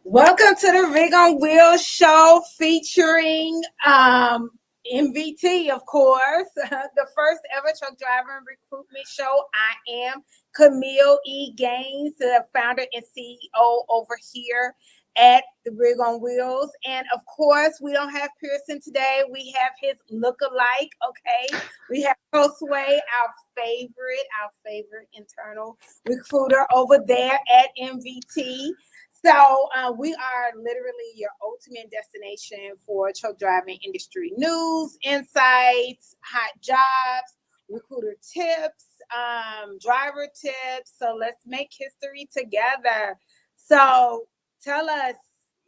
Welcome to the Rig on Wheels show featuring MVT, of course, the first ever truck driver and recruitment show. I am Kameel E, the founder and CEO over here at the Rig on Wheels. And of course, we don't have Pearson today. We have his look-alike, okay? We have Josue, our favorite internal recruiter over there at MVT. So we are literally your ultimate destination for truck driving industry news, insights, hot jobs, recruiter tips, driver tips. So let's make history together. So tell us,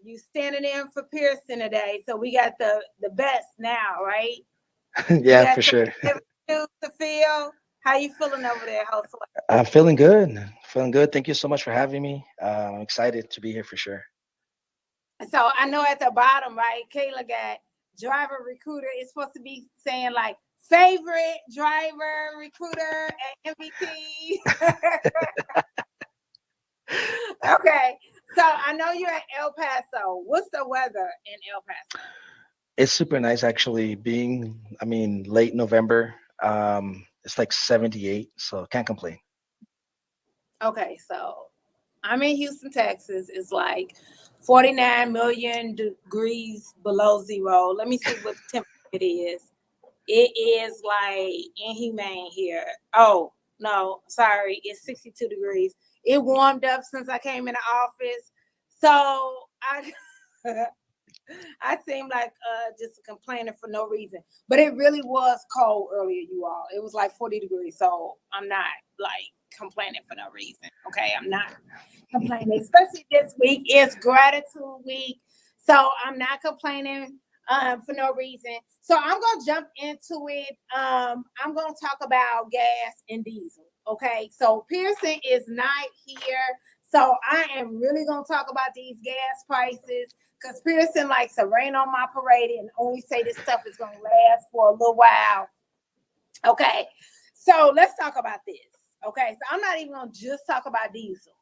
you standing in for Pearson today. So we got the best now, right? Yeah, for sure. Shoes to feel. How you feeling over there, Hustler? I'm feeling good. Feeling good. Thank you so much for having me. I'm excited to be here for sure. So I know at the bottom, right, Kayla got driver recruiter. It's supposed to be saying like favorite driver recruiter at MVP. Okay. So I know you're at El Paso. What's the weather in El Paso? It's super nice actually late November. It's like 78, so can't complain. Okay, so I'm in Houston, Texas. It's like 49 million degrees below zero. Let me see what the temperature it is. It is like inhumane here. Oh, no, sorry. It's 62 degrees. It warmed up since I came in the office. So I I seem like just complaining for no reason. But it really was cold earlier, you all. It was like 40 degrees. So I'm not like complaining for no reason. Okay. I'm not complaining, especially this week. It's gratitude week. So I'm not complaining for no reason. So I'm going to jump into it. I'm going to talk about gas and diesel. Okay. So Pearson is not here. So I am really going to talk about these gas prices because Pearson likes to rain on my parade and only say this stuff is going to last for a little while. Okay. So let's talk about this. Okay. So I'm not even going to just talk about diesel.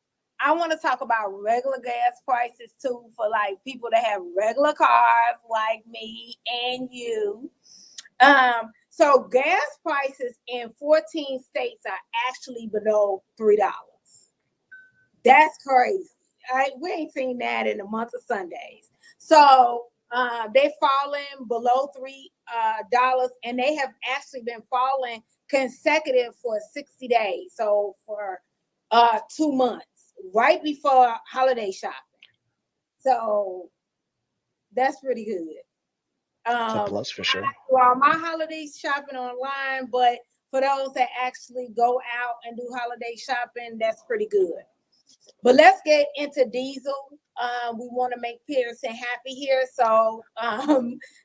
I want to talk about regular gas prices too for like people that have regular cars like me and you. So gas prices in 14 states are actually below $3. That's crazy. We ain't seen that in a month of Sundays. So they falling below $3, and they have actually been falling consecutive for 60 days. So for 2 months, right before holiday shopping. So that's pretty good. It's a plus for sure. Well, my holiday shopping online, but for those that actually go out and do holiday shopping, that's pretty good. But let's get into diesel. We want to make Pearson happy here. So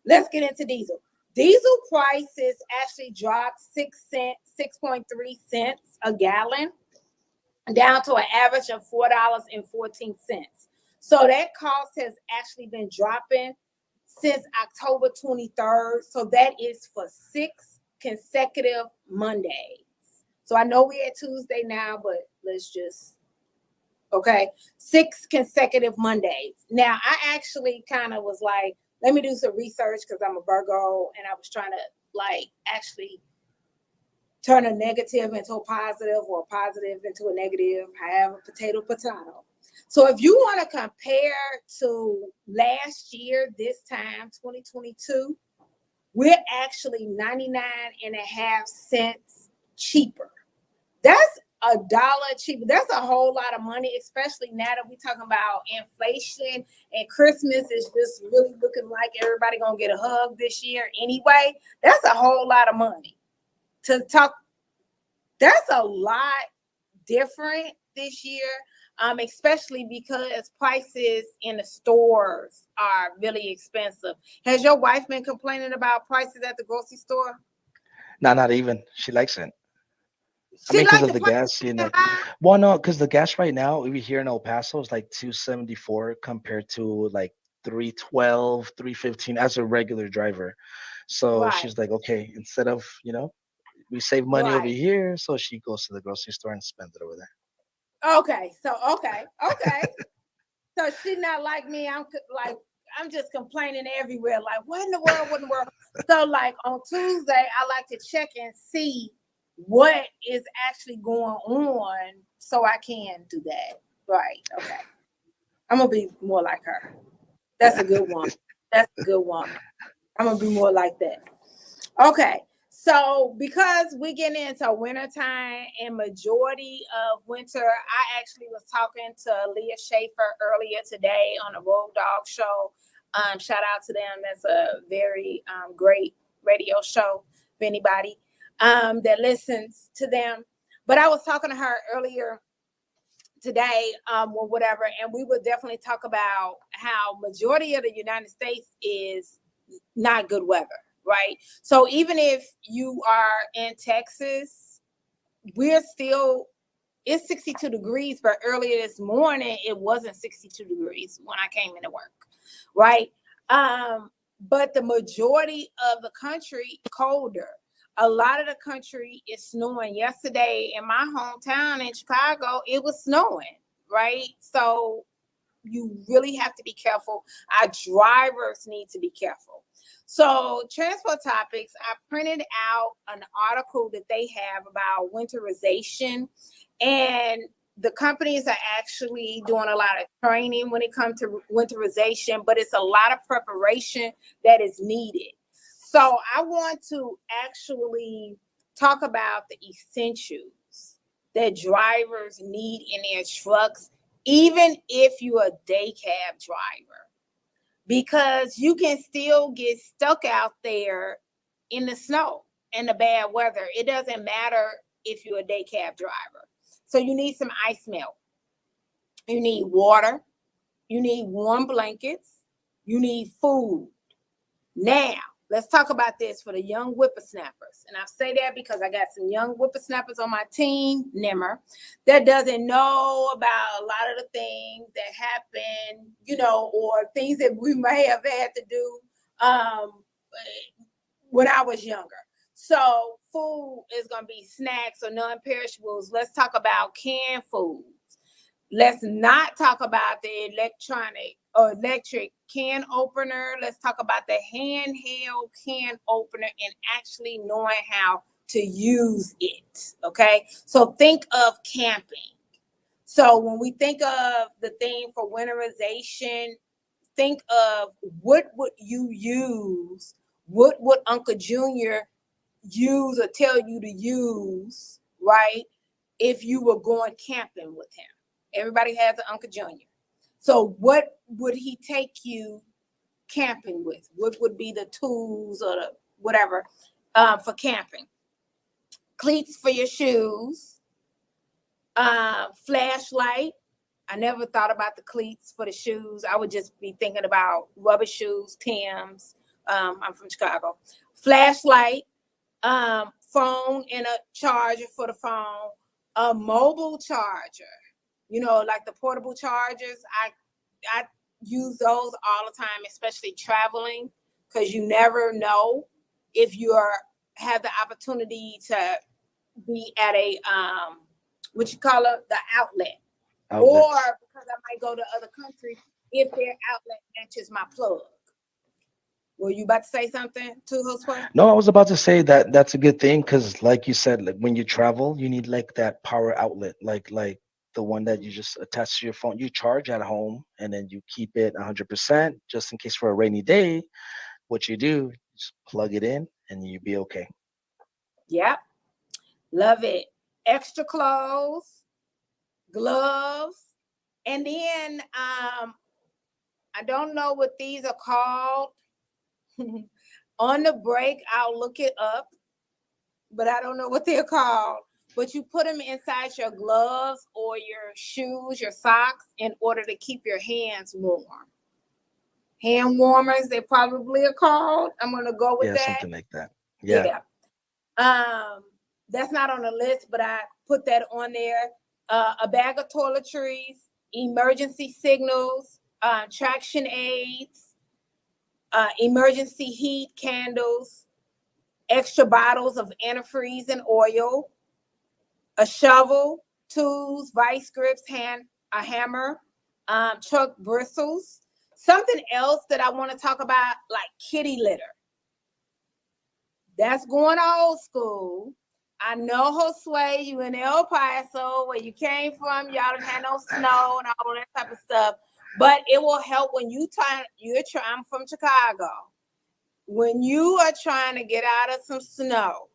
let's get into diesel. Diesel prices actually dropped 6.3 cents a gallon, down to an average of $4.14. So that cost has actually been dropping since October 23rd. So that is for 6 consecutive Mondays. So I know we're at Tuesday now, but let's just okay, 6 consecutive Mondays. Now, I actually kind of was like, let me do some research because I'm a Virgo and I was trying to like actually turn a negative into a positive or a positive into a negative, however, potato. So if you want to compare to last year, this time, 2022, we're actually 99.5 cents cheaper. That's $1 cheaper. That's a whole lot of money, especially now that we're talking about inflation and Christmas is just really looking like everybody gonna get a hug this year anyway. That's a whole lot of money to talk. That's a lot different this year, especially because prices in the stores are really expensive. Has your wife been complaining about prices at the grocery store? No, not even. She likes it. I She mean, because like of the the prices gas, being high. Well, no, because the gas right now over here in El Paso is like 274 compared to like 312, 315 as a regular driver. So Right, she's like, okay, instead of, we save money over right. here. So she goes to the grocery store and spends it over there. Okay, so okay. So she not like me. I'm just complaining everywhere. Like, what in the world? What in the world? So, like on Tuesday, I like to check and see what is actually going on, so I can do that. Right? Okay. I'm gonna be more like her. That's a good one. That's a good woman. I'm gonna be more like that. Okay. So because we get into wintertime and majority of winter, I actually was talking to Leah Schaefer earlier today on the Road Dog Show. Shout out to them. That's a very great radio show for anybody that listens to them. But I was talking to her earlier today or whatever, and we would definitely talk about how majority of the United States is not good weather, right? So even if you are in Texas, we're still, it's 62 degrees, but earlier this morning it wasn't 62 degrees when I came into work, right? But the majority of the country colder. A lot of the country is snowing. Yesterday in my hometown in Chicago, it was snowing, right? So you really have to be careful. Our drivers need to be careful. So, transport topics, I printed out an article that they have about winterization, and the companies are actually doing a lot of training when it comes to winterization, but it's a lot of preparation that is needed. So, I want to actually talk about the essentials that drivers need in their trucks, even if you're a day cab driver, because you can still get stuck out there in the snow and the bad weather. It doesn't matter if you're a day cab driver. So you need some ice melt. You need water. You need warm blankets. You need food. Now, let's talk about this for the young whippersnappers. And I say that because I got some young whippersnappers on my team, Nimmer, that doesn't know about a lot of the things that happen, or things that we may have had to do when I was younger. So food is going to be snacks or non-perishables. Let's talk about canned foods. Let's not talk about the electronic or electric can opener. Let's talk about the handheld can opener and actually knowing how to use it. Okay. So think of camping. So when we think of the thing for winterization, think of what would you use? What would Uncle Junior use or tell you to use, right? If you were going camping with him. Everybody has an Uncle Junior. So what would he take you camping with? What would be the tools or the whatever for camping? Cleats for your shoes, flashlight. I never thought about the cleats for the shoes. I would just be thinking about rubber shoes, Tim's. I'm from Chicago. Flashlight, phone and a charger for the phone, a mobile charger, like the portable chargers. I use those all the time, especially traveling, because you never know if you have the opportunity to be at a what you call it, the outlet, or Outlets. because I might go to other countries if their outlet matches my plug. Were you about to say something to Josue? No, I was about to say that that's a good thing because, like you said, like when you travel, you need like that power outlet, like the one that you just attach to your phone. You charge at home, and then you keep it 100% just in case for a rainy day. What you do, just plug it in, and you be okay. Yep. Love it. Extra clothes, gloves, and then I don't know what these are called. On the break, I'll look it up, but I don't know what they're called. But you put them inside your gloves or your shoes, your socks, in order to keep your hands warm. Hand warmers, they probably are called. I'm gonna go with Yeah, that. something like that. Yeah. Yeah. That's not on the list, but I put that on there. A bag of toiletries, emergency signals, traction aids, emergency heat candles, extra bottles of antifreeze and oil, a shovel, tools, vice grips, a hammer, truck bristles. Something else that I want to talk about, like kitty litter. That's going old school. I know, Josue, you in El Paso, where you came from. Y'all didn't have no snow and all that type of stuff. But it will help when I'm from Chicago. When you are trying to get out of some snow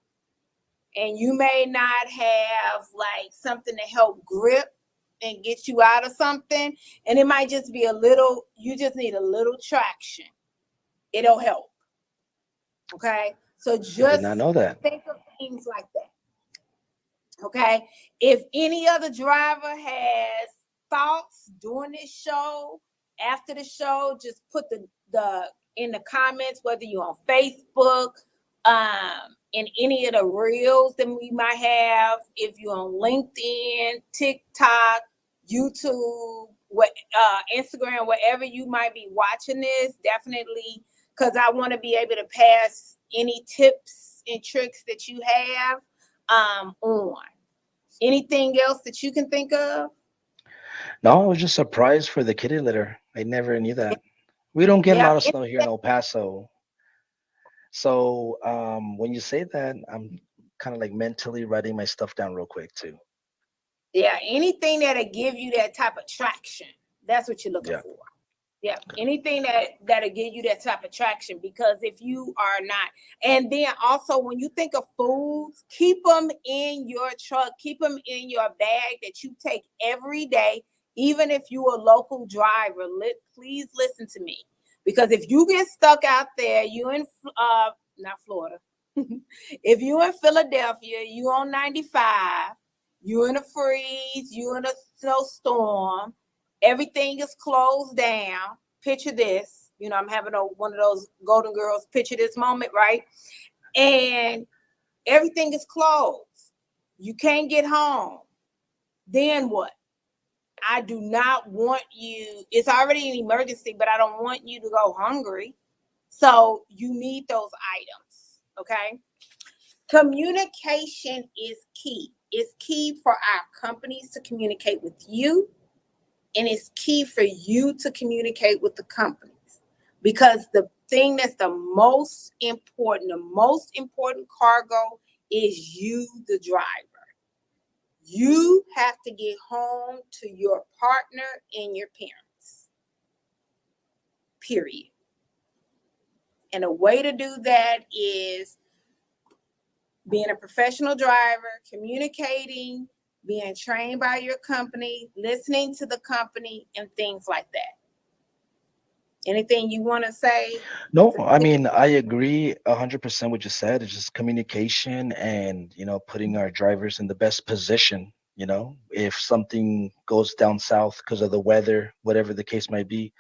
and you may not have like something to help grip and get you out of something, and it might just be you just need a little traction. It'll help. Okay. So I did not just know that. think of things like that. Okay. If any other driver has thoughts during this show, after the show, just put the in the comments, whether you're on Facebook, in any of the reels that we might have, if you're on LinkedIn, TikTok, YouTube, Instagram, wherever you might be watching this, definitely, because I want to be able to pass any tips and tricks that you have on. Anything else that you can think of? No, I was just surprised for the kitty litter. I never knew that. We don't get a Yeah, lot of snow here in El Paso. So when you say that, I'm kind of like mentally writing my stuff down real quick too. yeah. Anything that'll give you that type of traction. That's what you're looking Yeah. for. Yeah, anything that'll give you that type of traction, because if you are not, and then also when you think of foods, keep them in your truck, keep them in your bag that you take every day, even if you're a local driver. Please listen to me, because if you get stuck out there, you in not Florida, if you in Philadelphia, you on 95, you in a freeze, you in a snowstorm, everything is closed down. Picture this. I'm having one of those Golden Girls picture this moment, right? And everything is closed. You can't get home. Then what? I do not want you. It's already an emergency, but I don't want you to go hungry. So you need those items. Okay. Communication is key. It's key for our companies to communicate with you, and it's key for you to communicate with the companies, because the thing that's the most important cargo is you, the driver. You have to get home to your partner and your parents, period. And a way to do that is being a professional driver, communicating, being trained by your company, listening to the company, and things like that. Anything you want to say? No, I mean I agree 100% what you said. It's just communication and putting our drivers in the best position. If something goes down south because of the weather, whatever the case might be,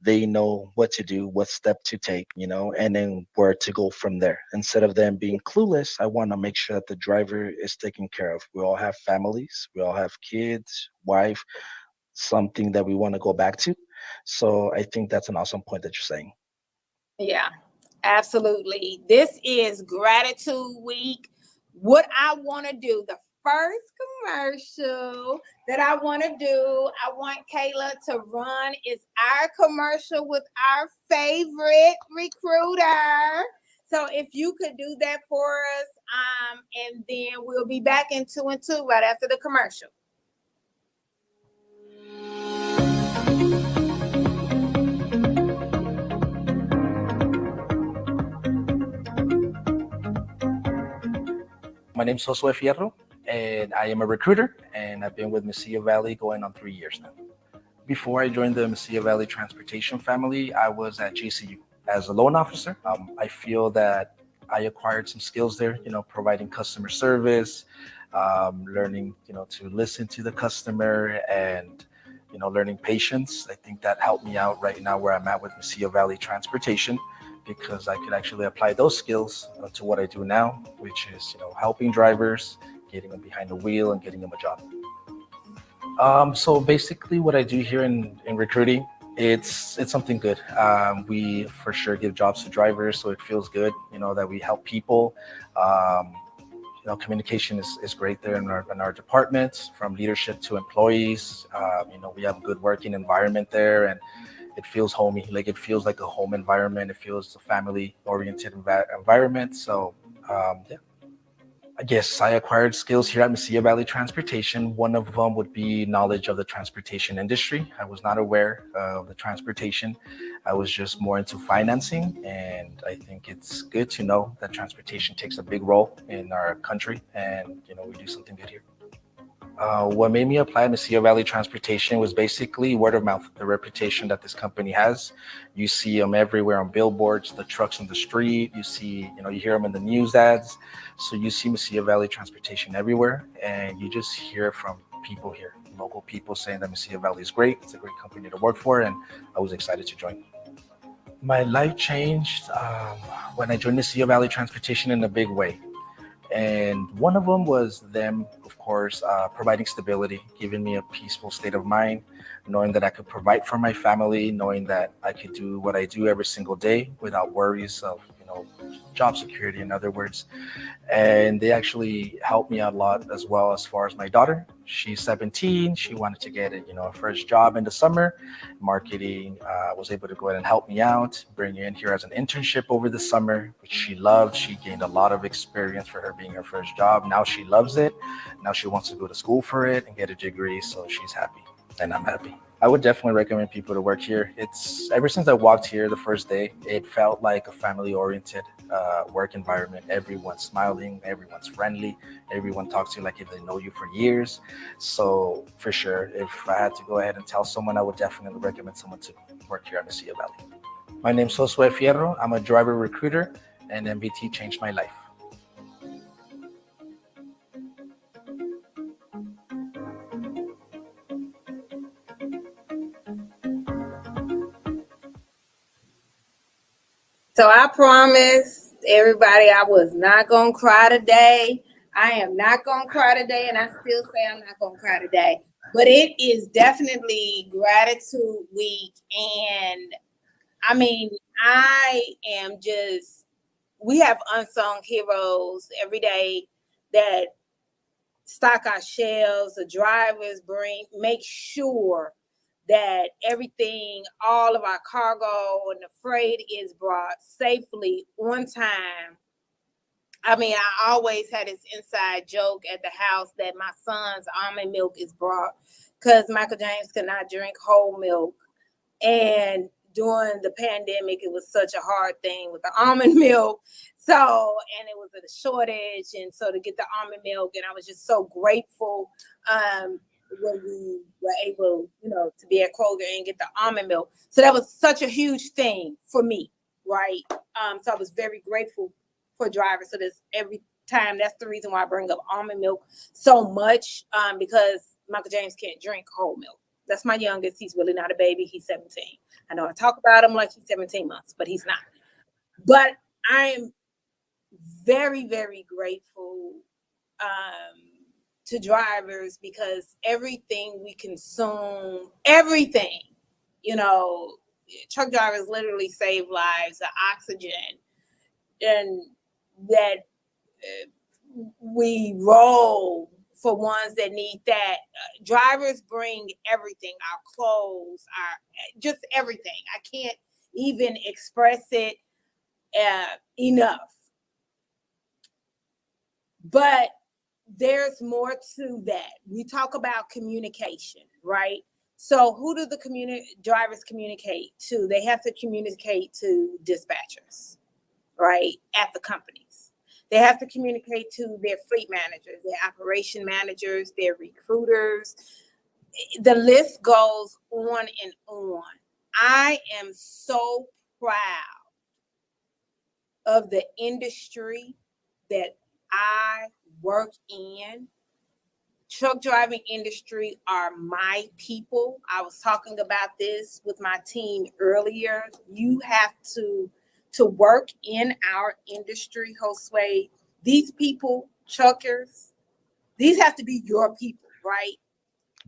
they know what to do, what step to take, and then where to go from there. Instead of them being clueless, I want to make sure that the driver is taken care of. We all have families, we all have kids, wife, something that we want to go back to. So I think that's an awesome point that you're saying. Yeah, absolutely. This is Gratitude Week. What I want to do, the first commercial that I want to do, I want Kayla to run is our commercial with our favorite recruiter. So if you could do that for us, and then we'll be back in 2 and 2 right after the commercial. My name's Josue Fierro, and I am a recruiter, and I've been with Mesilla Valley going on 3 years now. Before I joined the Mesilla Valley Transportation family, I was at JCU as a loan officer. I feel that I acquired some skills there, providing customer service, learning, to listen to the customer, and, learning patience. I think that helped me out right now where I'm at with Mesilla Valley Transportation, because I could actually apply those skills to what I do now, which is, helping drivers, getting them behind the wheel and getting them a job. So basically what I do here in recruiting, it's something good. We for sure give jobs to drivers, so it feels good, that we help people. Communication is great there in our department, from leadership to employees. We have a good working environment there, and it feels homey. Like it feels like a home environment. It feels a family oriented environment. So yeah, I guess I acquired skills here at Mesilla Valley Transportation. One of them would be knowledge of the transportation industry. I was not aware of the transportation. I was just more into financing, and I think it's good to know that transportation takes a big role in our country, and we do something good here. What made me apply to Mesilla Valley Transportation was basically word of mouth, the reputation that this company has. You see them everywhere on billboards, the trucks on the street. You hear them in the news ads. So you see Mesilla Valley Transportation everywhere, and you just hear from people here, local people saying that Mesilla Valley is great. It's a great company to work for, and I was excited to join. My life changed when I joined Mesilla Valley Transportation in a big way. And one of them was them, of course, providing stability, giving me a peaceful state of mind, knowing that I could provide for my family, knowing that I could do what I do every single day without worries of, job security, in other words. And they actually helped me out a lot as well. As far as my daughter, she's 17. She wanted to get a first job in the summer marketing. Was able to go ahead and help me out, bring her in here as an internship over the summer, which she loved. She gained a lot of experience for her being her first job. Now she loves it. Now she wants to go to school for it and get a degree, so she's happy and I'm happy. I would definitely recommend people to work here. It's ever since I walked here the first day, it felt like a family-oriented work environment. Everyone's smiling, everyone's friendly, everyone talks to you like if they know you for years. So for sure, if I had to go ahead and tell someone, I would definitely recommend someone to work here at Mesilla Valley. My name's Josue Fierro. I'm a driver recruiter, and MVT changed my life. So I promised everybody I was not gonna cry today. I am not gonna cry today, and I still say I'm not gonna cry today. But it is definitely gratitude week, and I mean, I am just we have unsung heroes every day that stock our shelves, the drivers make sure that everything, all of our cargo and the freight is brought safely on time. I mean, I always had this inside joke at the house that my son's almond milk is brought because Michael James could not drink whole milk. And during the pandemic, it was such a hard thing with the almond milk. So, and it was a shortage. And so to get the almond milk, and I was just so grateful when we were able, to be at Kroger and get the almond milk. So that was such a huge thing for me, right? So I was very grateful for drivers. So this every time, that's the reason why I bring up almond milk so much, because Michael James can't drink whole milk. That's my youngest. He's really not a baby. He's 17. I know I talk about him like he's 17 months, but he's not. But I am very, very grateful to drivers because everything we consume, everything, truck drivers literally save lives, the oxygen, and that we roll for ones that need that. Drivers bring everything, our clothes, just everything. I can't even express it enough. But there's more to that. We talk about communication, right? So who do the drivers communicate to? They have to communicate to dispatchers, right, at the companies. They have to communicate to their fleet managers, their operation managers, their recruiters. The list goes on and on. I am so proud of the industry that I work in. Truck driving industry are my people. I was talking about this with my team earlier. You have to work in our industry, Josue. These people, truckers, these have to be your people, right?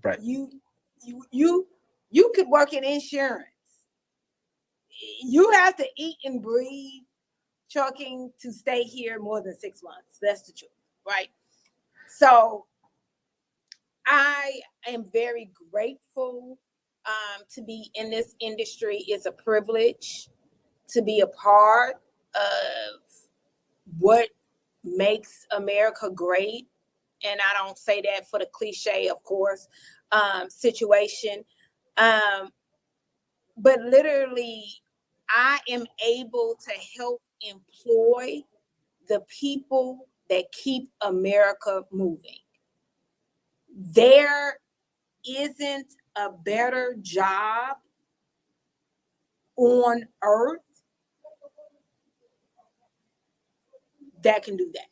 Right. You could work in insurance. You have to eat and breathe trucking to stay here more than 6 months. That's the truth. right? So I am very grateful to be in this industry. It's a privilege to be a part of what makes America great. And I don't say that for the cliche, of course, situation. Um, but literally, I am able to help employ the people that keep America moving. There isn't a better job on earth that can do that.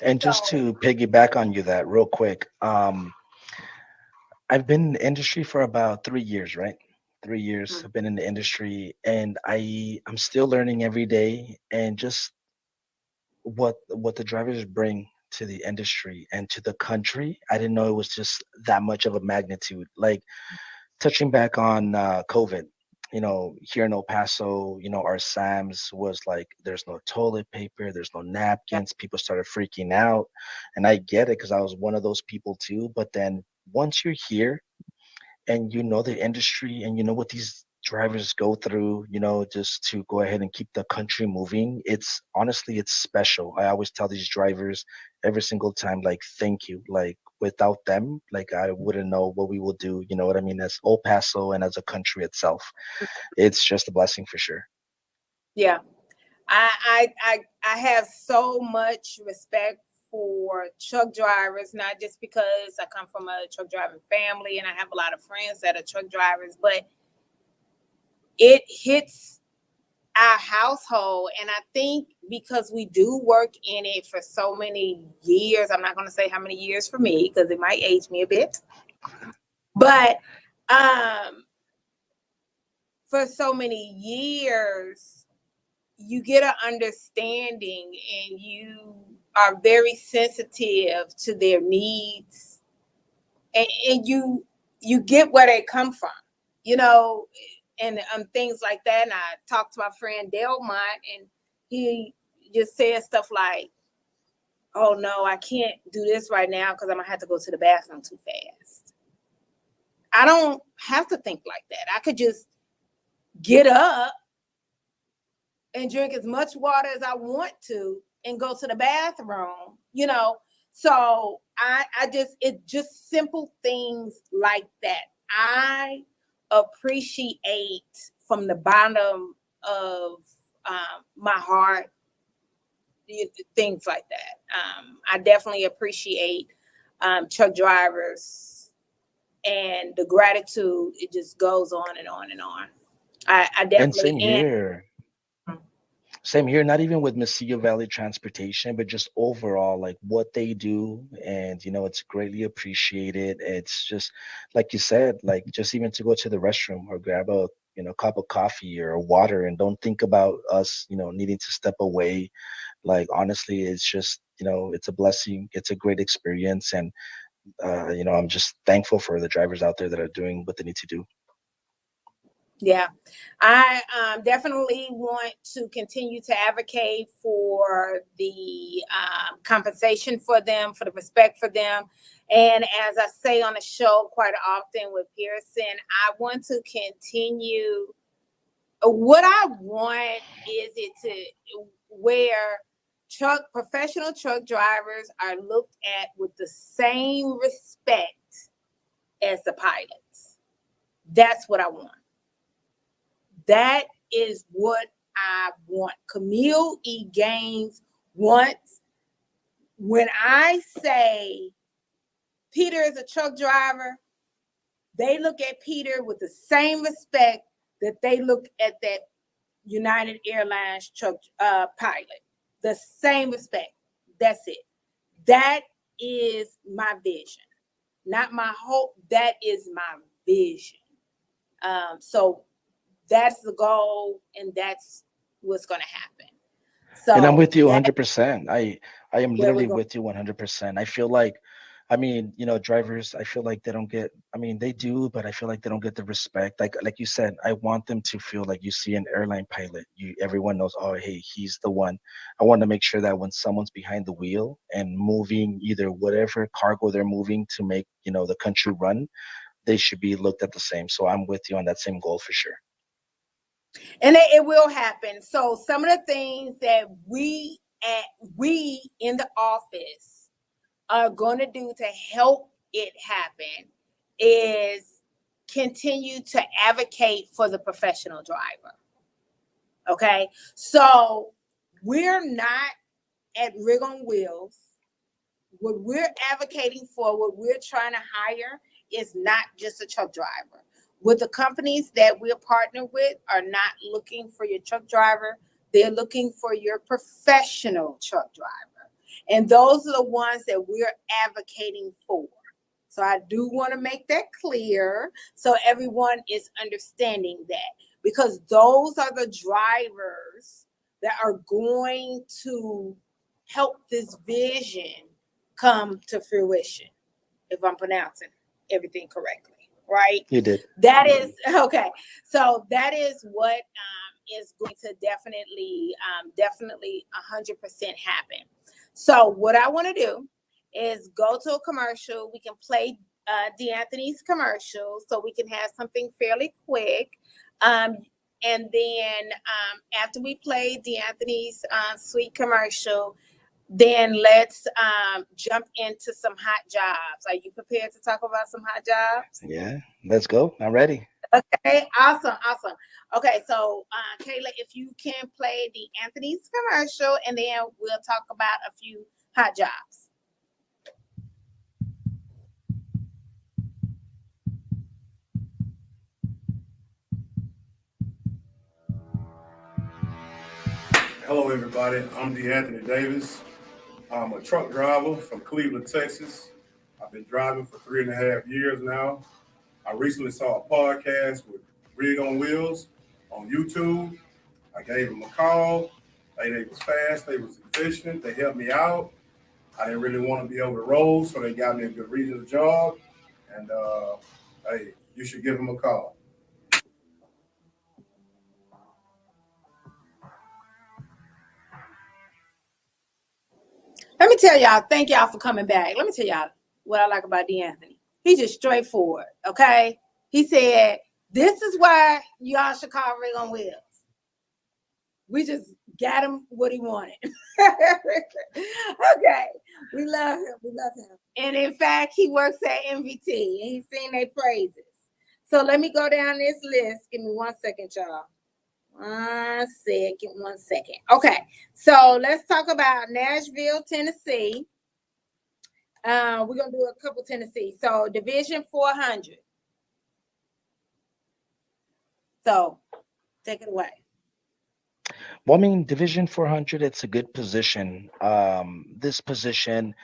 And just So, to piggyback on you that real quick, I've been in the industry for about 3 years, right? 3 years mm, I've been in the industry, and I'm still learning every day, and just what the drivers bring to the industry and to the country. I didn't know it was just that much of a magnitude. Like touching back on COVID, here in El Paso, our Sam's was like, there's no toilet paper, there's no yeah, napkins. People started freaking out, and I get it because I was one of those people too. But then once you're here and you know the industry and you know what these drivers go through, just to go ahead and keep the country moving, it's honestly, it's special. I always tell these drivers every single time, like, thank you. Like, without them, like, I wouldn't know what we will do. You know what I mean? As El Paso and as a country itself, it's just a blessing for sure. yeah. I have so much respect for truck drivers, not just because I come from a truck driving family and I have a lot of friends that are truck drivers, but it hits our household. And I think because we do work in it for so many years, I'm not going to say how many years for me because it might age me a bit, but um, for so many years, you get an understanding and you are very sensitive to their needs, and you get where they come from, you know, and things like that. And I talked to my friend Delmont, and he just said stuff like, oh no, I can't do this right now because I'm gonna have to go to the bathroom too fast. I don't have to think like that. I could just get up and drink as much water as I want to and go to the bathroom, you know. So I just, it's just simple things like that. I appreciate from the bottom of my heart things like that. I definitely appreciate truck drivers, and the gratitude, it just goes on and on and on. I And definitely am. same here, not even with Mesilla Valley Transportation, but just overall, like what they do. And, it's greatly appreciated. It's just, like you said, like just even to go to the restroom or grab a, cup of coffee or water and don't think about us, needing to step away. Like, honestly, it's just, it's a blessing. It's a great experience. And, I'm just thankful for the drivers out there that are doing what they need to do. Yeah, I definitely want to continue to advocate for the compensation for them, for the respect for them. And as I say on the show quite often with Pearson, I want to continue. What I want is it to where professional truck drivers are looked at with the same respect as the pilots. That's what I want. That is what I want. Kameel E. Gaines wants. When I say Peter is a truck driver, they look at Peter with the same respect that they look at that United Airlines truck pilot. The same respect. That's it. That is my vision. Not my hope. That is my vision. So that's the goal, and that's what's going to happen. And I'm So with you that's 100%. I am where we're literally going. with you 100%. I feel like I mean, drivers, I feel like they don't get, I mean, they do, but I feel like they don't get the respect. Like you said, I want them to feel like you see an airline pilot. Everyone knows, oh, hey, he's the one. I want to make sure that when someone's behind the wheel and moving either whatever cargo they're moving to make, the country run, they should be looked at the same. So I'm with you on that same goal for sure. And it will happen. So some of the things that we in the office are going to do to help it happen is continue to advocate for the professional driver. Okay, so we're not at Rig on Wheels. What we're advocating for, what we're trying to hire is not just a truck driver. With the companies that we're partnered with are not looking for your truck driver. They're looking for your professional truck driver. And those are the ones that we're advocating for. So I do want to make that clear so everyone is understanding that, because those are the drivers that are going to help this vision come to fruition, if I'm pronouncing everything correctly, right? You did. That is okay. So that is what is going to definitely 100% happen. So what I want to do is go to a commercial. We can play D'Anthony's commercial so we can have something fairly quick. And then after we play D'Anthony's sweet commercial, then let's jump into some hot jobs. Are you prepared to talk about some hot jobs? Yeah, let's go. I'm ready. Okay, awesome. Okay, so Kayla, if you can play the Anthony's commercial, and then we'll talk about a few hot jobs. Hello, everybody. I'm D'Anthony Davis. I'm a truck driver from Cleveland, Texas. I've been driving for 3.5 years now. I recently saw a podcast with Rig on Wheels on YouTube. I gave them a call. They was fast. They was efficient. They helped me out. I didn't really want to be over the road, so they got me a good regional job. And hey, you should give them a call. Let me tell y'all, thank y'all for coming back. Let me tell y'all what I like about D'Anthony. He's just straightforward, okay? He said, this is why y'all should call Rig on Wheels. We just got him what he wanted. Okay. We love him. We love him. And in fact, he works at MVT and he's seen their praises. So let me go down this list. Give me 1 second, y'all. 1 second. Okay. So let's talk about Nashville, Tennessee. We're going to do a couple Tennessee. So Division 400. So take it away. Well, I mean, Division 400, it's a good position. This position,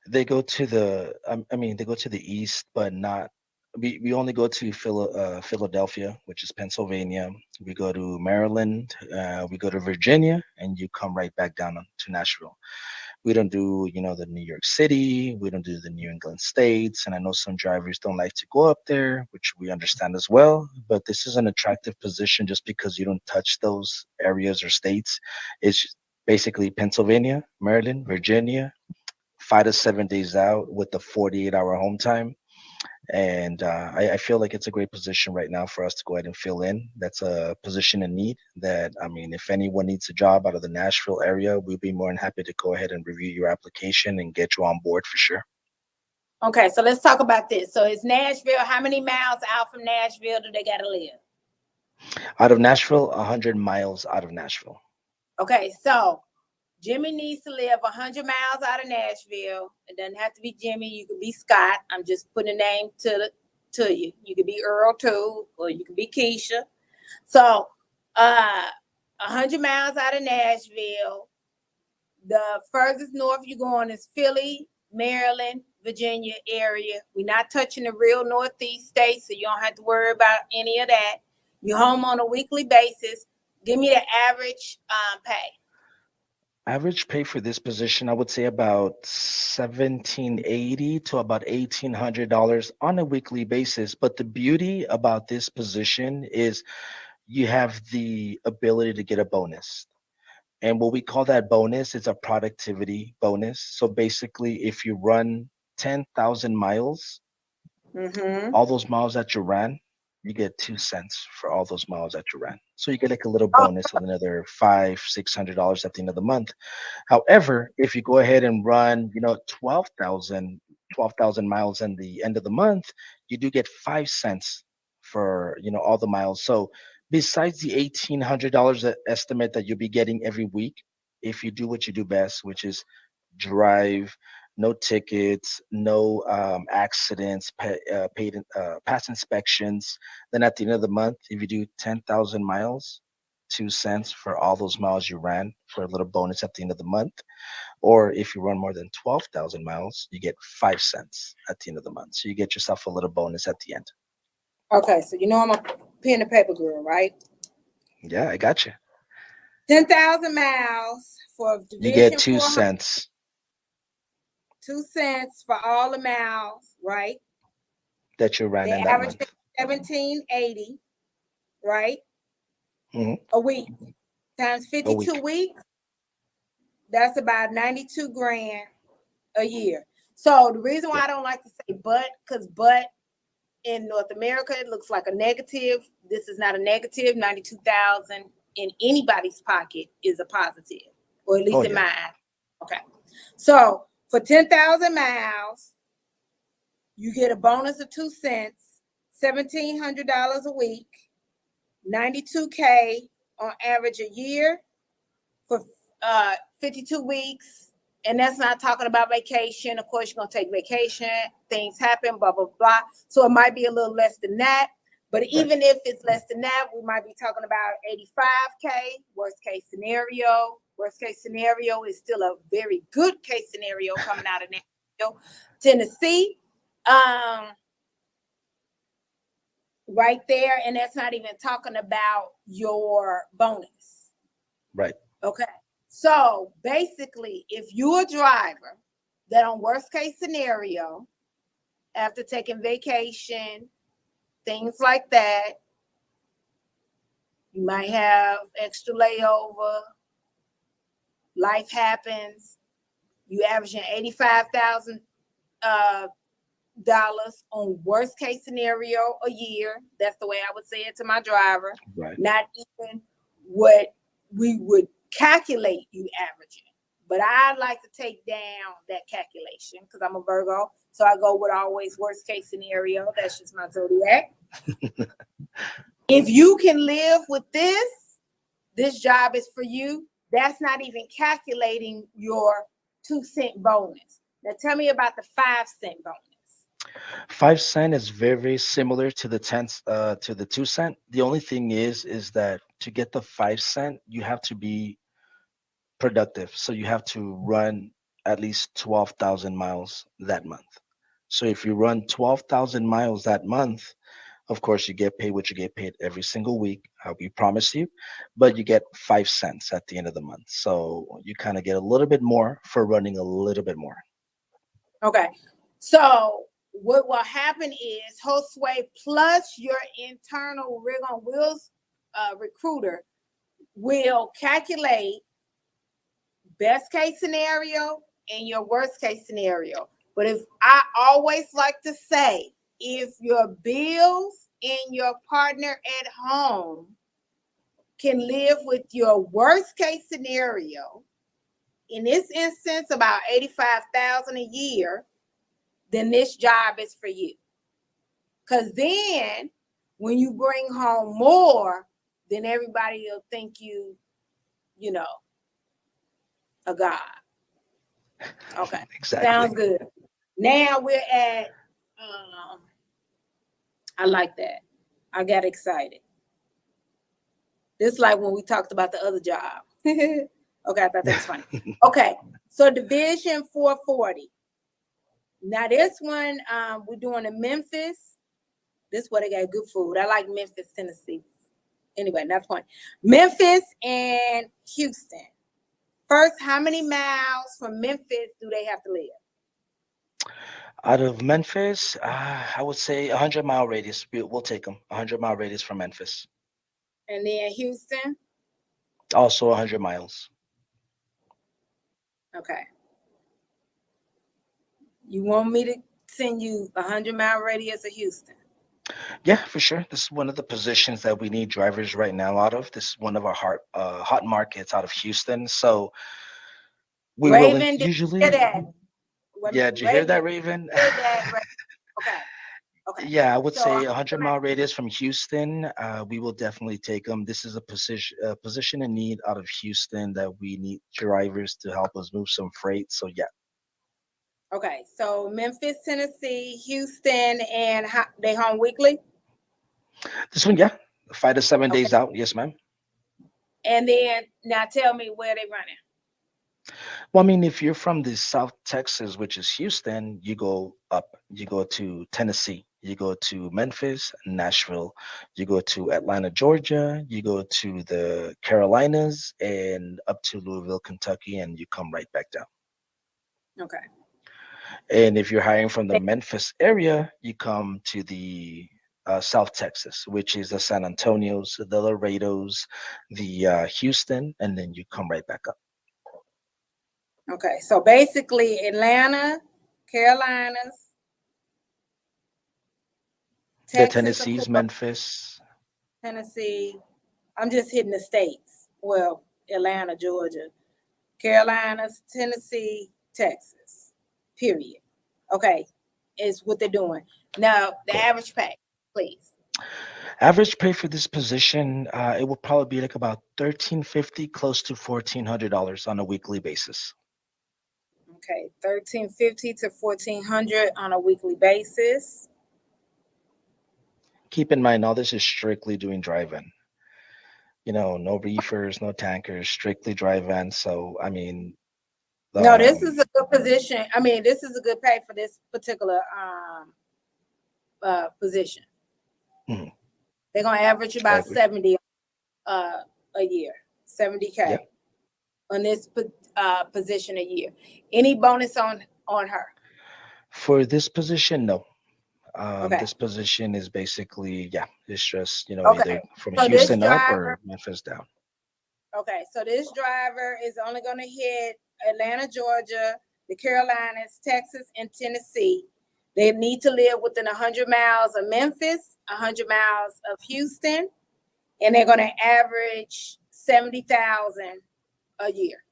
they go to they go to the east, but not. We only go to Philadelphia, which is Pennsylvania. We go to Maryland. We go to Virginia, and you come right back down to Nashville. We don't do, the New York City. We don't do the New England states. And I know some drivers don't like to go up there, which we understand as well. But this is an attractive position just because you don't touch those areas or states. It's basically Pennsylvania, Maryland, Virginia, 5 to 7 days out with the 48-hour home time. And I feel like it's a great position right now for us to go ahead and fill in. That's a position in need that, I mean, if anyone needs a job out of the Nashville area, we'd be more than happy to go ahead and review your application and get you on board for sure. Okay, so let's talk about this. So it's Nashville. How many miles out from Nashville do they got to live? Out of Nashville, 100 miles out of Nashville. Okay, so Jimmy needs to live 100 miles out of Nashville. It doesn't have to be Jimmy. You could be Scott. I'm just putting a name to you. You could be Earl too, or you could be Keisha. So 100 miles out of Nashville. The furthest north you're going is Philly, Maryland, Virginia area. We're not touching the real Northeast states, so you don't have to worry about any of that. You're home on a weekly basis. Give me the average pay. Average pay for this position, I would say about 1780 to about $1,800 on a weekly basis. But the beauty about this position is you have the ability to get a bonus. And what we call that bonus is a productivity bonus. So basically, if you run 10,000 miles, Mm-hmm. all those miles that you ran, you get 2 cents for all those miles that you ran. So you get like a little Oh, bonus of another $500, $600 at the end of the month. However, if you go ahead and run, 12,000 miles in the end of the month, you do get 5 cents for, all the miles. So besides the $1,800 estimate that you'll be getting every week, if you do what you do best, which is drive, no tickets, no accidents, paid past inspections. Then at the end of the month, if you do 10,000 miles, 2 cents for all those miles you ran for a little bonus at the end of the month. Or if you run more than 12,000 miles, you get 5 cents at the end of the month. So you get yourself a little bonus at the end. okay. So I'm a pen and paper girl, right? Yeah, I got you. 10,000 miles for You get division two 400, cents 2 cents for all the miles, right? that you ran The in that average month. 1780, right? Hmm. A week times A 52 week. weeks. That's about 92 grand a year. So the reason why Yep. I don't like to say but, because but in North America, it looks like a negative. This is not a negative. 92,000 in anybody's pocket is a positive, or at Oh least in yeah. mine. Okay. So for 10,000 miles, you get a bonus of 2 cents, $1,700 a week, 92K on average a year for 52 weeks. And that's not talking about vacation. Of course, you're going to take vacation. Things happen, blah, blah, blah. So it might be a little less than that. But Right. even if it's less than that, we might be talking about 85K, worst case scenario. Worst case scenario is still a very good case scenario coming out of Nashville, Tennessee. Right there. And that's not even talking about your bonus. Right. Okay. So basically, if you're a driver that on worst case scenario, after taking vacation, things like that, you might have extra layover, life happens, you averaging $85,000 on worst case scenario a year. That's the way I would say it to my driver. Right. Not even what we would calculate you averaging. But I like to take down that calculation because I'm a Virgo. So I go with always worst case scenario. That's just my zodiac. If you can live with this job is for you. That's not even calculating your 2 cent bonus. Now tell me about the 5 cent bonus. 5 cent is very similar to the 2 cent. The only thing is that to get the 5 cent, you have to be productive. So you have to run at least 12,000 miles that month. So if you run 12,000 miles that month, of course, you get paid what you get paid every single week, how we promise you, but you get 5 cents at the end of the month. So you kind of get a little bit more for running a little bit more. Okay. So what will happen is Josue plus your internal rigonwheels recruiter will calculate best case scenario and your worst case scenario. But if I always like to say, if your bills and your partner at home can live with your worst case scenario, in this instance, about 85,000 a year, then this job is for you. Because then when you bring home more, then everybody will think you know, a god. Okay. Exactly. Sounds good. Now we're at, I like that. I got excited. This is like when we talked about the other job. Okay, I thought that was funny. Okay, so Division 440. Now this one, we're doing in Memphis. This is where they got good food. I like Memphis, Tennessee. Anyway, that's point. Memphis and Houston. First, how many miles from Memphis do they have to live? Out of Memphis, I would say 100-mile radius. We'll take them. 100-mile radius from Memphis. And then Houston. Also 100 miles. Okay. You want me to send you 100-mile radius of Houston? Yeah, for sure. This is one of the positions that we need drivers right now out of. This is one of our hot markets out of Houston. So we will Raven, did you hear usually. that? Wait a Yeah, minute. did you hear Raven, that, did Raven? you hear that? Okay. Okay. Yeah, I would So say 100-mile radius from Houston. We will definitely take them. This is a position in need out of Houston that we need drivers to help us move some freight. So yeah, okay. So Memphis, Tennessee, Houston, and they home weekly. this one, yeah, 5 to 7 days Okay. out. Yes, ma'am. And then now tell me where they running. Well, I mean, if you're from the South Texas, which is Houston, you go up. You go to Tennessee. You go to Memphis, Nashville. You go to Atlanta, Georgia. You go to the Carolinas and up to Louisville, Kentucky, and you come right back down. Okay. And if you're hiring from the Memphis area, you come to the South Texas, which is the San Antonios, the Laredos, the Houston, and then you come right back up. Okay. So basically, Atlanta, Carolinas, The Texas, of Tennessees, course, Memphis. Tennessee. I'm just hitting the states. Well, Atlanta, Georgia, Carolinas, Tennessee, Texas. Period. Okay. Is what they're doing. Now, the Cool. average pay, please. Average pay for this position, it will probably be like about 1350, close to $1,400 on a weekly basis. Okay. 1350 to 1400 on a weekly basis. Keep in mind, all this is strictly doing drive-in. No reefers, no tankers, strictly drive-in. So, I mean, No, this is um, a good position. I mean, this is a good pay for this particular position. mhm, They're gonna average I about agree. 70 a year, 70K Yep. on this position a year. Any bonus on her? For this position, no. Okay. This position is basically, yeah, it's just, either Okay. from So this Houston up driver, or Memphis down. okay, so this driver is only gonna hit Atlanta, Georgia, the Carolinas, Texas, and Tennessee. They need to live within 100 miles of Memphis, 100 miles of Houston, and they're gonna average 70,000 a year.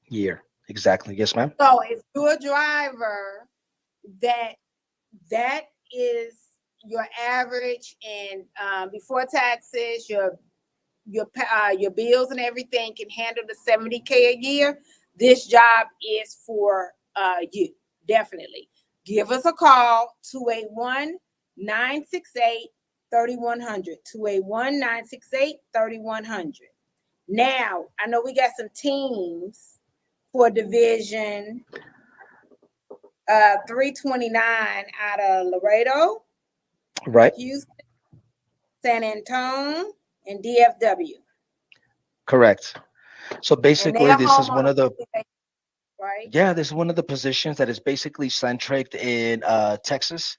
Year. Exactly. Yes, ma'am. So if you're a driver, that that is your average, and before taxes, your bills and everything can handle the 70K a year. This job is for you. Definitely. Give us a call, 281-968-3100. 281-968-3100. Now, I know we got some teams for division 329 out of Laredo, Right. Houston, San Antonio, and DFW. Correct. So And they basically, are this home is on one a of the, weekly basis, right? yeah, this is one of the positions that is basically centric in Texas.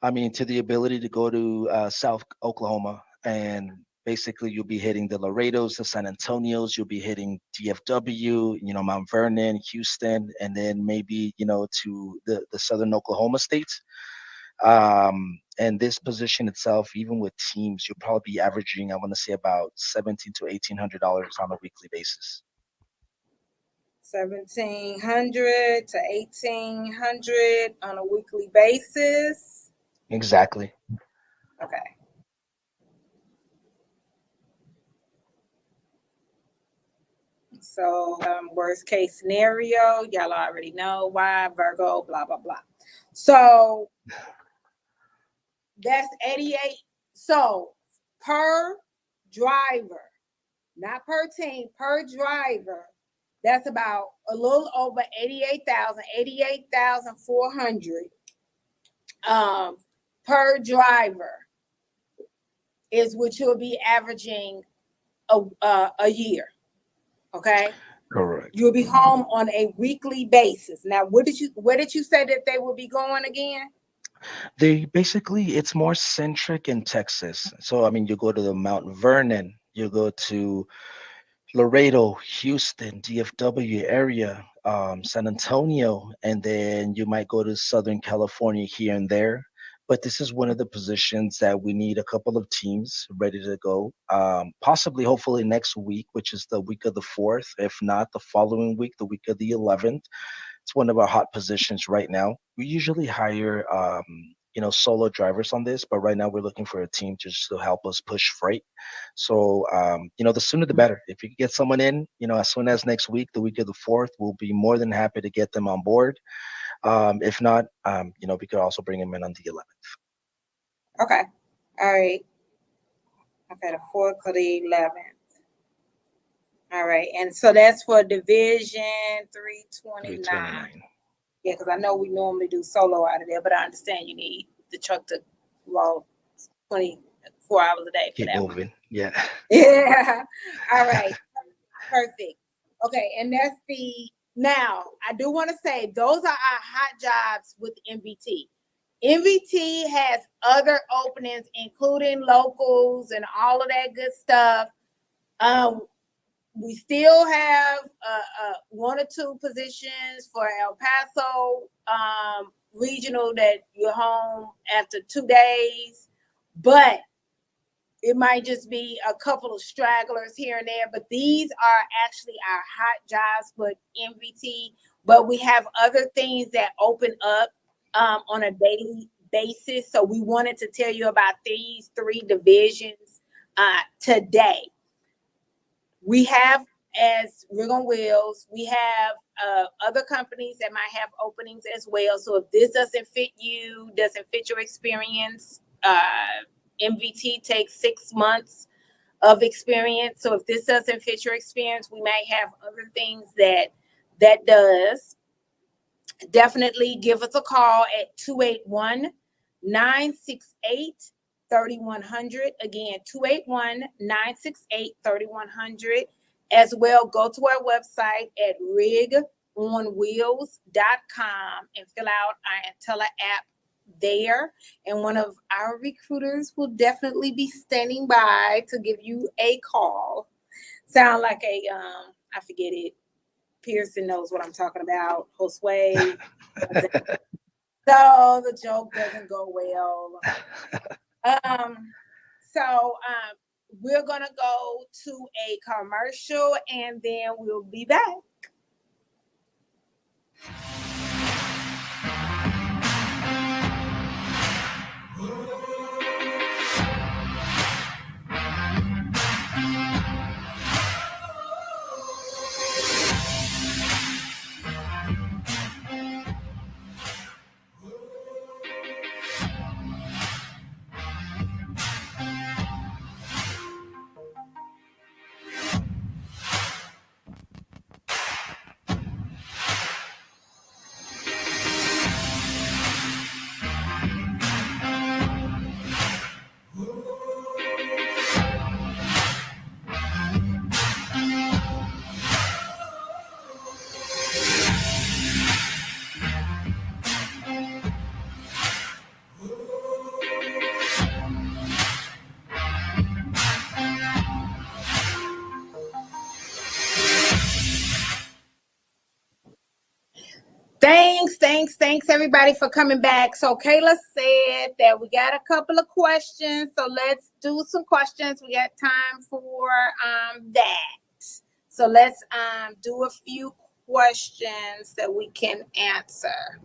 I mean, to the ability to go to South Oklahoma, and basically you'll be hitting the Laredos, the San Antonios, you'll be hitting DFW, Mount Vernon, Houston, and then maybe, to the southern Oklahoma states. And this position itself, even with teams, you'll probably be averaging, I want to say, about 17 to $1,800 on a weekly basis. 1,700 to 1,800 on a weekly basis. Exactly. Okay. So worst case scenario, y'all already know why, Virgo, blah, blah, blah. So that's 88. So per driver, not per team, per driver, that's about a little over 88,400 per driver is what you'll be averaging a year. Okay. Correct. You'll be home on a weekly basis. Now, where did you say that they will be going again? They basically, it's more centric in Texas. So I mean, you go to the Mount Vernon, you go to Laredo, Houston, DFW area, San Antonio, and then you might go to Southern California here and there. But this is one of the positions that we need a couple of teams ready to go. Possibly, hopefully next week, which is the week of the 4th. If not, the following week, the week of the 11th. It's one of our hot positions right now. We usually hire, solo drivers on this, but right now we're looking for a team to just to help us push freight. So, the sooner the better. If you can get someone in, as soon as next week, the week of the 4th, we'll be more than happy to get them on board. If not, we could also bring them in on the 11th. Okay. All right. Okay, the 4th or the 11th. All right. And so that's for Division 329. 329. Yeah, because I know we normally do solo out of there, but I understand you need the truck to roll 24 hours a day for Keep that one. moving. Yeah. Yeah. All right. Perfect. Okay. And that's now I do want to say those are our hot jobs with MVT. MVT has other openings, including locals and all of that good stuff. We still have 1 or 2 positions for El Paso regional that you're home after 2 days, but it might just be a couple of stragglers here and there. But these are actually our hot jobs with MVT. But we have other things that open up on a daily basis. So we wanted to tell you about these 3 divisions today. We have, as rigonwheels, we have other companies that might have openings as well. So if this doesn't fit you, doesn't fit your experience, MVT takes 6 months of experience. So if this doesn't fit your experience, we may have other things that does. Definitely give us a call at 281-968-3100. Again, 281-968-3100. As well, go to our website at rigonwheels.com and fill out our Intella app there. And one of our recruiters will definitely be standing by to give you a call. Sound like I forget it. Pearson knows what I'm talking about. Josue. So the joke doesn't go well. We're gonna go to a commercial and then we'll be back. Thanks everybody for coming back. So Kayla said that we got a couple of questions. So let's do some questions. We got time for that. So let's do a few questions that we can answer.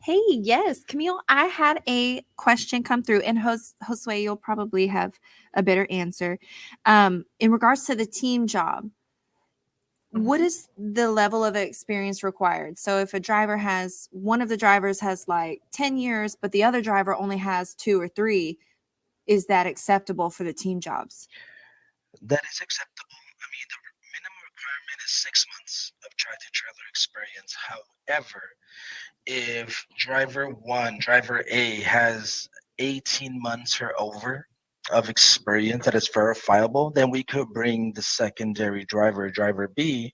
Hey, yes, Kameel, I had a question come through, and Josue, you'll probably have a better answer. In regards to the team job, what is the level of experience required? So if one of the drivers has like 10 years, but the other driver only has 2 or 3, is that acceptable for the team jobs? That is acceptable. I mean, the minimum requirement is 6 months of tractor trailer experience. However, if driver A, has 18 months or over of experience that is verifiable, then we could bring the secondary driver B,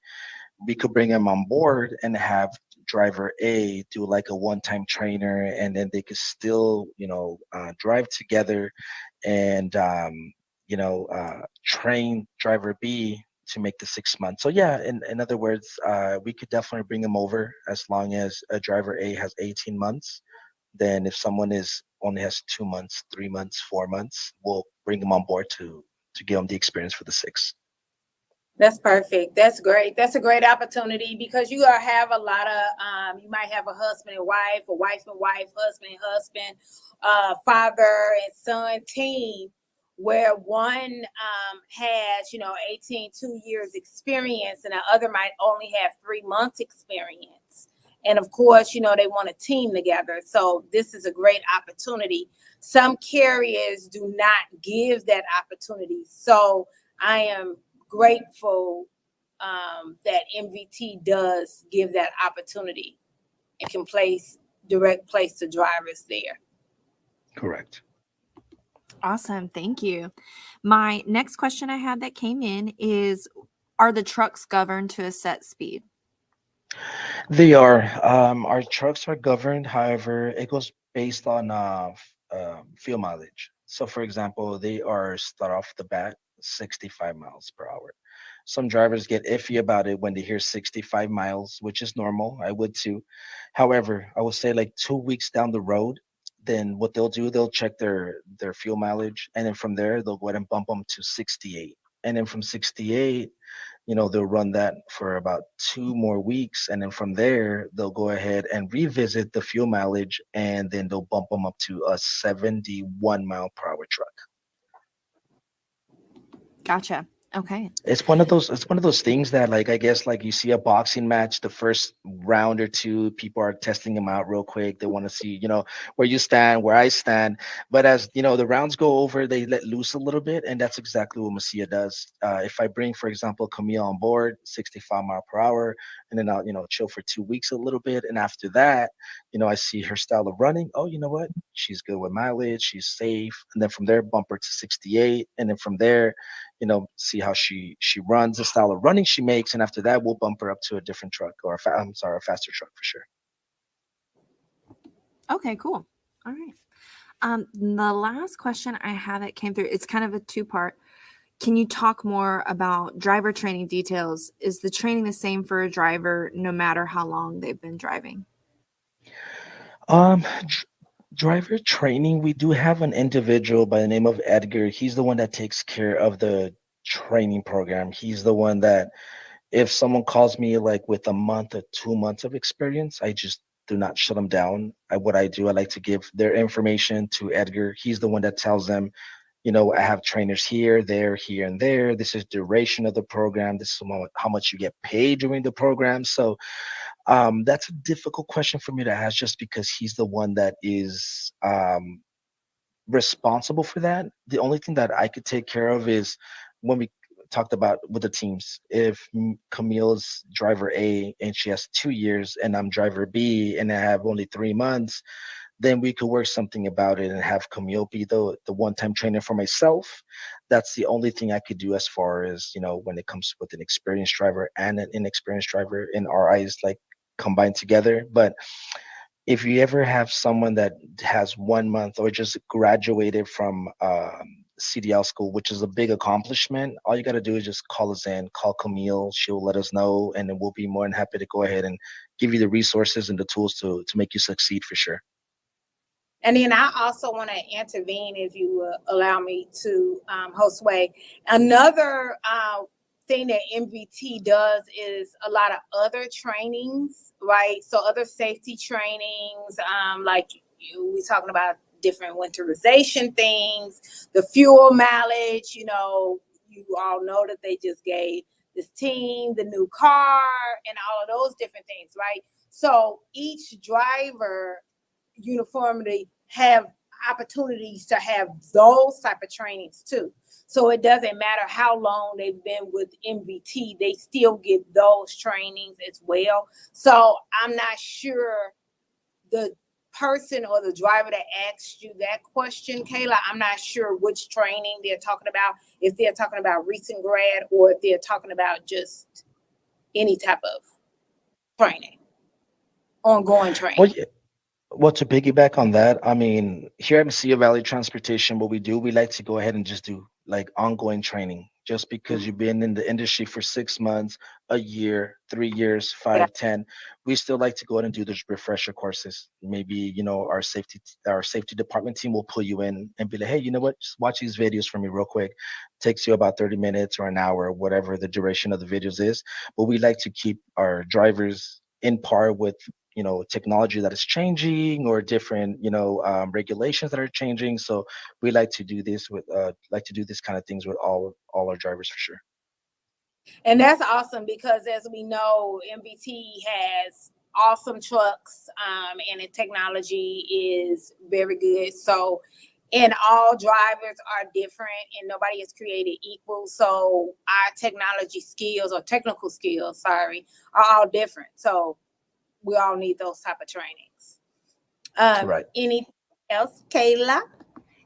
we could bring them on board and have driver A do like a one-time trainer, and then they could still, drive together and train driver B to make the 6 months. So yeah, in other words, we could definitely bring them over as long as a driver A has 18 months. Then if someone is only has 2 months, 3 months, 4 months, we'll bring them on board to give them the experience for the six. That's perfect. That's great. That's a great opportunity because you are have a lot of you might have a husband and wife, a wife and wife, husband and husband, father and son team where one has 18 2 years experience and the other might only have 3 months experience. And of course, they want a team together. So this is a great opportunity. Some carriers do not give that opportunity. So I am grateful that MVT does give that opportunity and can place the drivers there. Correct. Awesome. Thank you. My next question I had that came in is, are the trucks governed to a set speed? They are. Our trucks are governed. However, it goes based on fuel mileage. So, for example, they are start off the bat 65 miles per hour. Some drivers get iffy about it when they hear 65 miles, which is normal. I would too. However, I would say like 2 weeks down the road, then what they'll do, they'll check their fuel mileage, and then from there they'll go ahead and bump them to 68, and then from 68, they'll run that for about 2 more weeks, and then from there they'll go ahead and revisit the fuel mileage, and then they'll bump them up to a 71 mile per hour truck. Gotcha. Okay. It's one of those things that, like, I guess, like, you see a boxing match, the first round or two, people are testing them out real quick. They want to see, where you stand, where I stand. But as the rounds go over, they let loose a little bit, and that's exactly what Masia does. If I bring, for example, Camille on board, 65 mile per hour, and then I'll chill for 2 weeks a little bit, and after that, I see her style of running. Oh, you know what? She's good with mileage. She's safe, and then from there, bump her to 68, and then from there, see how she runs, the style of running she makes, and after that, we'll bump her up to a different truck, or I'm sorry, a faster truck for sure. Okay, cool. All right. The last question I have that came through, it's kind of a two-part. Can you talk more about driver training details? Is the training the same for a driver no matter how long they've been driving? Um, dr- Driver training, we do have an individual by the name of Edgar. He's the one that takes care of the training program. He's the one that, if someone calls me like with a month or 2 months of experience, I just do not shut them down. What I do, I like to give their information to Edgar. He's the one that tells them, I have trainers here, there, here, and there. This is duration of the program. This is how much you get paid during the program. So that's a difficult question for me to ask, just because he's the one that is responsible for that. The only thing that I could take care of is when we talked about with the teams. If Camille's driver A and she has 2 years, and I'm driver B and I have only 3 months, then we could work something about it and have Camille be the one-time trainer for myself. That's the only thing I could do as far as, when it comes with an experienced driver and an inexperienced driver in our eyes, like, combined together. But if you ever have someone that has 1 month or just graduated from CDL school, which is a big accomplishment, all you got to do is just call us in, call Camille. She'll let us know, and then we'll be more than happy to go ahead and give you the resources and the tools to make you succeed for sure. And then I also want to intervene, if you will allow me to, Josue. Another thing that MVT does is a lot of other trainings, right? So other safety trainings, like we talking about different winterization things, the fuel mileage. You all know that they just gave this team the new car and all of those different things, right? So each driver uniformity have opportunities to have those type of trainings too. So it doesn't matter how long they've been with MVT, they still get those trainings as well. So I'm not sure the person or the driver that asked you that question, Kayla, I'm not sure which training they're talking about, if they're talking about recent grad or if they're talking about just any type of training, ongoing training. Well, well, to piggyback on that, I mean, here at Mesilla Valley Transportation, what we do, we like to go ahead and just do like ongoing training. Just because you've been in the industry for 6 months, a year, 3 years, Yeah. 5, 10, we still like to go ahead and do those refresher courses. Maybe, our safety department team will pull you in and be like, hey, you know what? Just watch these videos for me real quick. Takes you about 30 minutes or an hour, whatever the duration of the videos is. But we like to keep our drivers in par with technology that is changing or different regulations that are changing. So we like to do this kind of things with all our drivers for sure. And that's awesome because, as we know, MBT has awesome trucks, and the technology is very good. So, and all drivers are different, and nobody is created equal. So, our technology skills or technical skills, sorry, are all different. So, we all need those type of trainings. Right. Anything else, Kayla?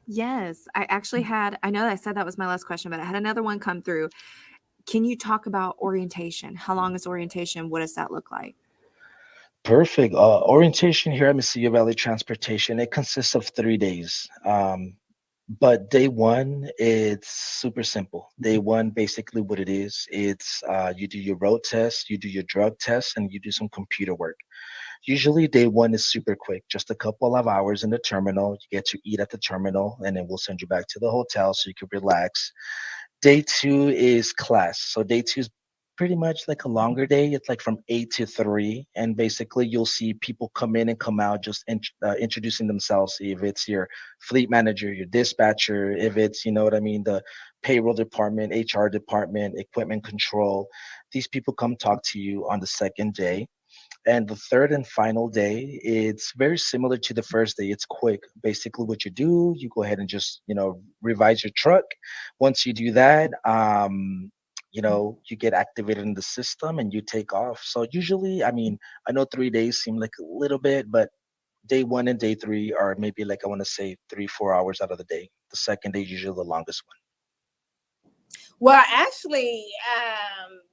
Yes, I actually had, I know that I said that was my last question, but I had another one come through. Can you talk about orientation? How long is orientation? What does that look like? Perfect. Orientation here at Mesilla Valley Transportation, it consists of 3 days. But day one, it's super simple. Day one, basically what it is, it's you do your road test, you do your drug test, and you do some computer work. Usually day one is super quick, just a couple of hours in the terminal. You get to eat at the terminal, and then we'll send you back to the hotel so you can relax. Day two is class. So day two is pretty much like a longer day. It's like from 8 to 3, and basically you'll see people come in and come out, just introducing themselves. If it's your fleet manager, your dispatcher, if it's what I mean, the payroll department, HR department, equipment control, these people come talk to you on the second day. And the third and final day, it's very similar to the first day. It's quick. Basically, what you do, you go ahead and just, revise your truck. Once you do that, you get activated in the system and you take off. So usually, I mean, I know 3 days seem like a little bit, but day one and day three are maybe like, I want to say 3, 4 hours out of the day. The second day is usually the longest one. Well, actually,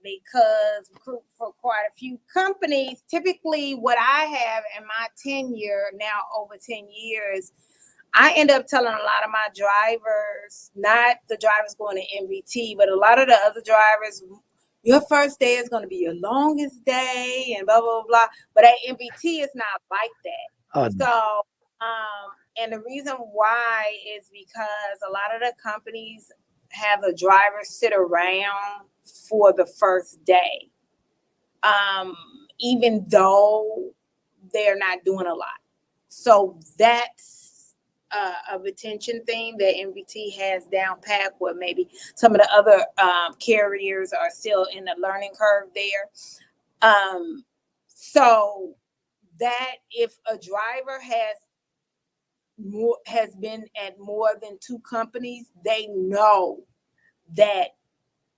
because for quite a few companies, typically what I have in my tenure, now over 10 years, I end up telling a lot of my drivers, not the drivers going to MVT, but a lot of the other drivers, your first day is going to be your longest day and blah, blah, blah. But at MVT, it's not like that. Uh, So, and the reason why is because a lot of the companies have the driver sit around for the first day, even though they're not doing a lot. So that's a retention thing that MVT has down pat, where maybe some of the other carriers are still in the learning curve there. So that if a driver has been at more than 2 companies, they know that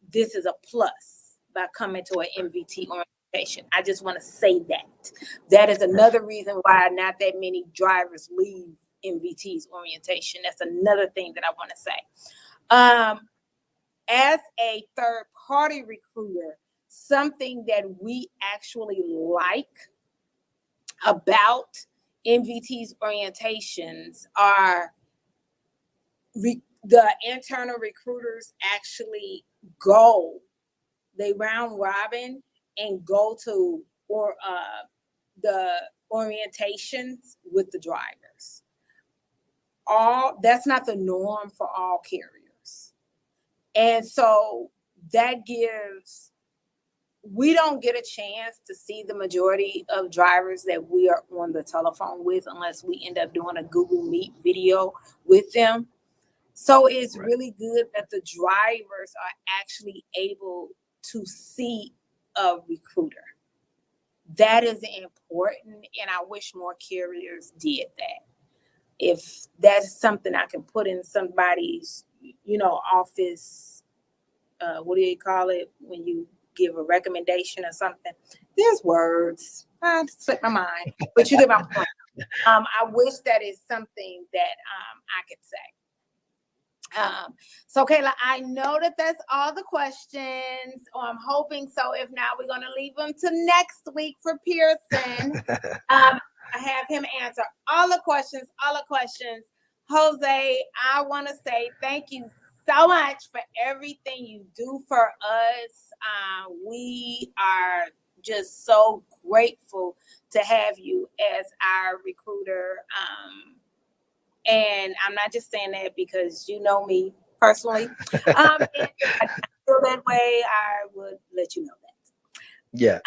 this is a plus by coming to an MVT orientation. I just want to say that. That is another reason why not that many drivers leave MVT's orientation. That's another thing that I want to say. As a third-party recruiter, something that we actually like about MVT's orientations are the internal recruiters actually they round robin and go to the orientations with the drivers. That's not the norm for all carriers. And so we don't get a chance to see the majority of drivers that we are on the telephone with unless we end up doing a Google Meet video with them. So it's really good that the drivers are actually able to see a recruiter. That is important, and I wish more carriers did that. If that's something I can put in somebody's, office, what do you call it when you give a recommendation or something? There's words. I slipped my mind, but you get my point. I wish that is something that I could say. So Kayla, I know that that's all the questions, or I'm hoping so. If not, we're gonna leave them to next week for Pearson. I have him answer all the questions. Jose, I want to say thank you so much for everything you do for us. We are just so grateful to have you as our recruiter. And I'm not just saying that because you know me personally. And if I feel that way, I would let you know that. Yeah.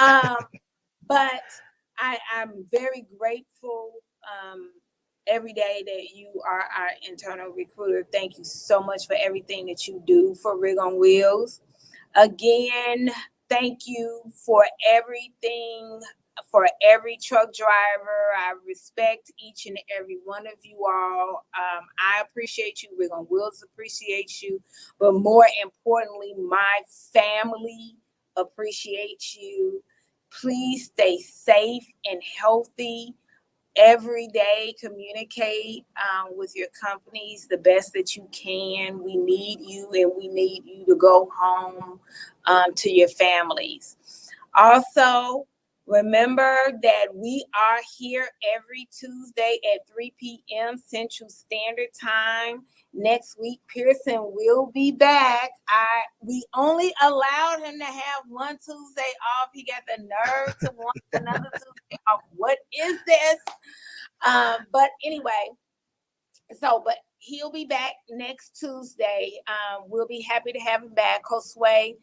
But I'm very grateful every day that you are our internal recruiter. Thank you so much for everything that you do for Rig on Wheels. Again, thank you for everything, for every truck driver. I respect each and every one of you all. I appreciate you. Rig on Wheels appreciates you. But more importantly, my family appreciates you. Please stay safe and healthy. Every day, communicate with your companies the best that you can. We need you, and we need you to go home to your families. Also, remember that we are here every Tuesday at 3 p.m. Central Standard Time. Next week, Pearson will be back. We only allowed him to have one Tuesday off. He got the nerve to want another Tuesday off. What is this? But anyway, but he'll be back next Tuesday. We'll be happy to have him back. Josue,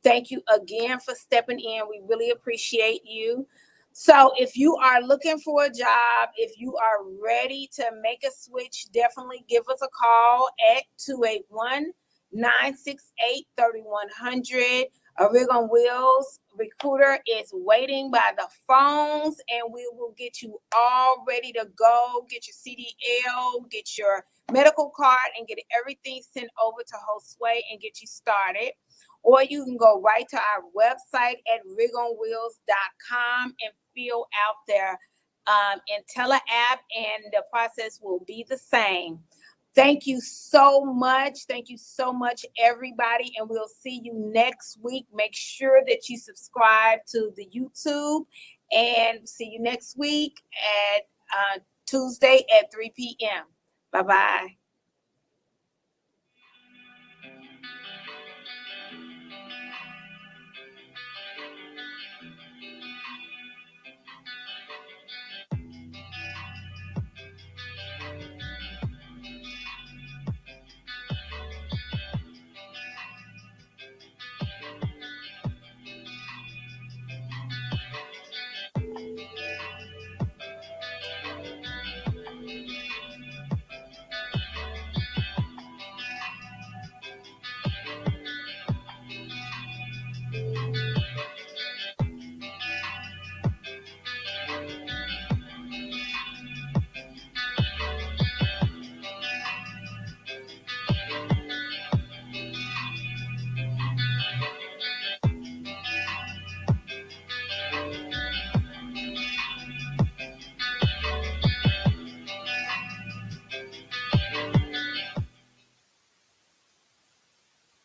thank you again for stepping in. We really appreciate you. So if you are looking for a job, if you are ready to make a switch, definitely give us a call at 281-968-3100. A Rig on Wheels recruiter is waiting by the phones, and we will get you all ready to go. Get your CDL, get your medical card, and get everything sent over to Josue and get you started. Or you can go right to our website at rigonwheels.com and fill out their Intella app, and the process will be the same. Thank you so much. Thank you so much, everybody. And we'll see you next week. Make sure that you subscribe to the YouTube, and see you next week at Tuesday at 3 p.m. Bye-bye.